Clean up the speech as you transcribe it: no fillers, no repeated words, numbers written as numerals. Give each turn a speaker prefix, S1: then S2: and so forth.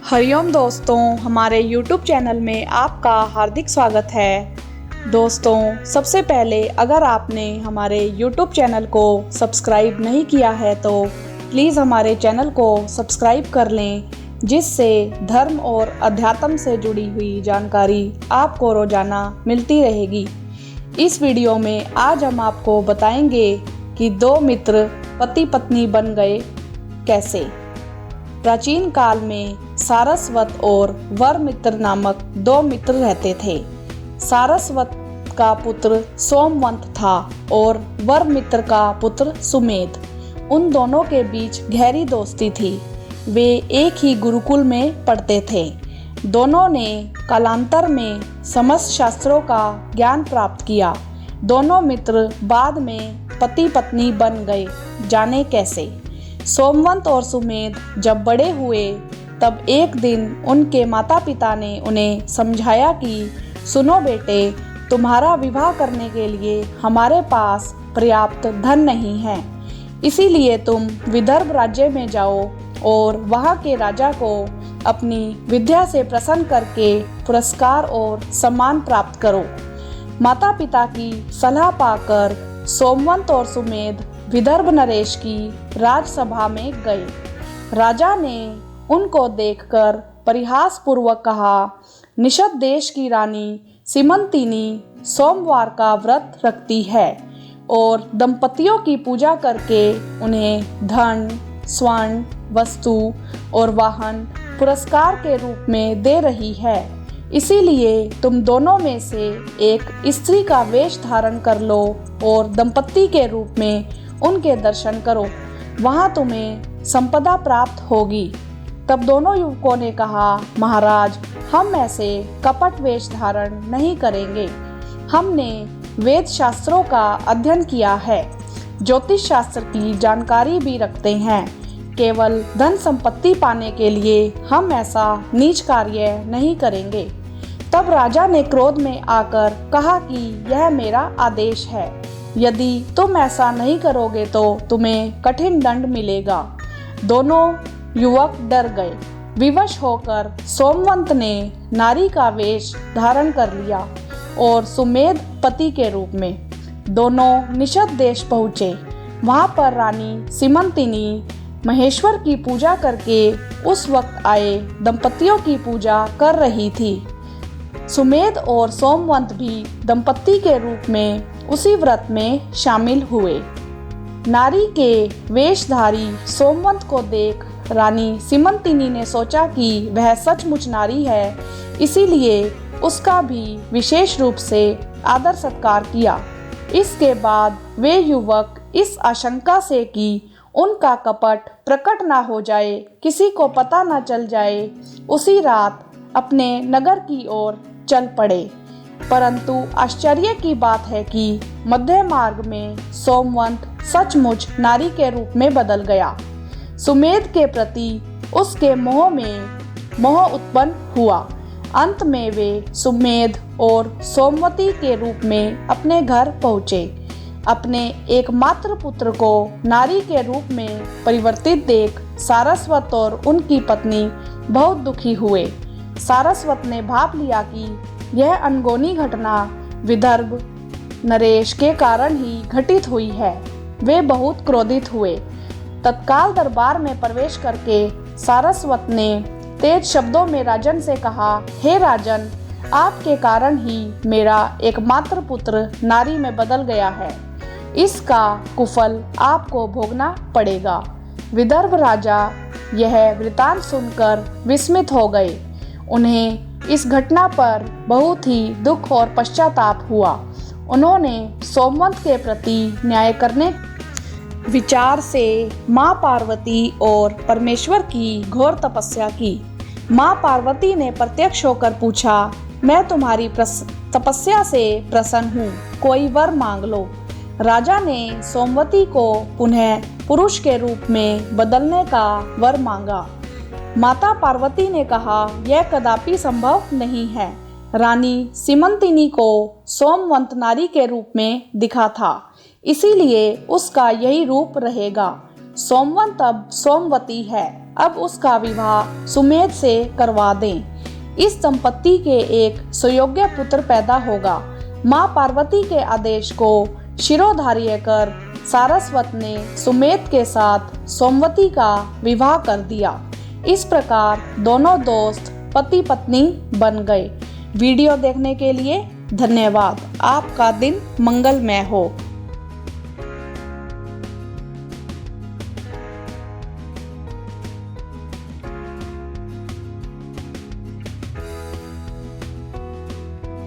S1: हरिओम दोस्तों, हमारे YouTube channel में आपका हार्दिक स्वागत है। दोस्तों, सबसे पहले अगर आपने हमारे YouTube चैनल को सब्सक्राइब नहीं किया है तो प्लीज़ हमारे चैनल को सब्सक्राइब कर लें, जिससे धर्म और अध्यात्म से जुड़ी हुई जानकारी आपको रोज़ाना मिलती रहेगी। इस वीडियो में आज हम आपको बताएंगे कि दो मित्र पति पत्नी बन गए कैसे। प्राचीन काल में सारस्वत और वरमित्र नामक दो मित्र रहते थे। सारस्वत का पुत्र सोमवंत था और वरमित्र का पुत्र सुमेध। उन दोनों के बीच गहरी दोस्ती थी। वे एक ही गुरुकुल में पढ़ते थे। दोनों ने कालांतर में समस्त शास्त्रों का ज्ञान प्राप्त किया। दोनों मित्र बाद में पति पत्नी बन गए, जाने कैसे। सोमवंत और सुमेध जब बड़े हुए तब एक दिन उनके माता पिता ने उन्हें समझाया कि सुनो बेटे, तुम्हारा विवाह करने के लिए हमारे पास पर्याप्त धन नहीं है, इसीलिए तुम विदर्भ राज्य में जाओ और वहाँ के राजा को अपनी विद्या से प्रसन्न करके पुरस्कार और सम्मान प्राप्त करो। माता पिता की सलाह पाकर सोमवंत और सुमेध विदर्भ नरेश की राजसभा में गए। राजा ने उनको देखकर परिहास पूर्वक कहा, निषद देश की रानी सीमंतिनी सोमवार का व्रत रखती है और दंपतियों की पूजा करके उन्हें धन, स्वर्ण, वस्तु और वाहन पुरस्कार के रूप में दे रही है। इसीलिए तुम दोनों में से एक स्त्री का वेश धारण कर लो और दंपति के रूप में उनके दर्शन करो, वहाँ तुम्हें संपदा प्राप्त होगी। तब दोनों युवकों ने कहा, महाराज, हम ऐसे कपट वेश धारण नहीं करेंगे। हमने वेद शास्त्रों का अध्ययन किया है, ज्योतिष शास्त्र की जानकारी भी रखते हैं। केवल धन संपत्ति पाने के लिए हम ऐसा नीच कार्य नहीं करेंगे। तब राजा ने क्रोध में आकर कहा कि यह मेरा आदेश है, यदि तुम ऐसा नहीं करोगे तो तुम्हें कठिन दंड मिलेगा। दोनों युवक डर गए। विवश होकर सोमवंत ने नारी का वेश धारण कर लिया और सुमेध पति के रूप में दोनों निषद देश पहुँचे। वहाँ पर रानी सीमंतिनी महेश्वर की पूजा करके उस वक्त आए दंपतियों की पूजा कर रही थी। सुमेध और सोमवंत भी दंपति के रूप में उसी व्रत में शामिल हुए। नारी के वेशधारी सोमवंत को देख रानी सीमंतिनी ने सोचा कि वह सचमुच नारी है, इसीलिए उसका भी विशेष रूप से आदर सत्कार किया। इसके बाद वे युवक इस आशंका से कि उनका कपट प्रकट ना हो जाए, किसी को पता ना चल जाए, उसी रात अपने नगर की ओर चल पड़े। परंतु आश्चर्य की बात है कि मध्य मार्ग में सोमवंत सचमुच नारी के रूप में बदल गया। सुमेध के प्रति उसके मोह उत्पन्न हुआ। अंत में वे सुमेध और सोमवती के रूप में अपने घर पहुँचे। अपने एकमात्र पुत्र को नारी के रूप में परिवर्तित देख सारस्वत और उनकी पत्नी बहुत दुखी हुए। सारस्वत ने भाप लिया कि यह अनगोनी घटना विदर्भ नरेश के कारण ही घटित हुई है। वे बहुत क्रोधित हुए। तत्काल दरबार में प्रवेश करके सारस्वत ने तेज शब्दों में राजन से कहा, हे राजन, आपके कारण ही मेरा एकमात्र पुत्र नारी में बदल गया है। इसका कुफल आपको भोगना पड़ेगा। विदर्भ राजा यह वृतांत सुनकर विस्मित हो गए। उन्हें इस घटना पर बहुत ही दुख और पश्चाताप हुआ। उन्होंने सोमवंत के प्रति न्याय करने विचार से माँ पार्वती और परमेश्वर की घोर तपस्या की। माँ पार्वती ने प्रत्यक्ष होकर पूछा, मैं तुम्हारी तपस्या से प्रसन्न हूँ, कोई वर मांग लो। राजा ने सोमवती को पुनः पुरुष के रूप में बदलने का वर मांगा। माता पार्वती ने कहा, यह कदापि संभव नहीं है। रानी सीमंतिनी को सोमवंत नारी के रूप में दिखा था, इसीलिए उसका यही रूप रहेगा। सोमवंत अब सोमवती है, अब उसका विवाह सुमेध से करवा दें। इस संपत्ति के एक सुयोग्य पुत्र पैदा होगा। माँ पार्वती के आदेश को शिरोधार्य कर सारस्वत ने सुमेध के साथ सोमवती का विवाह कर दिया। इस प्रकार दोनों दोस्त पति पत्नी बन गए। वीडियो देखने के लिए धन्यवाद। आपका दिन मंगलमय हो।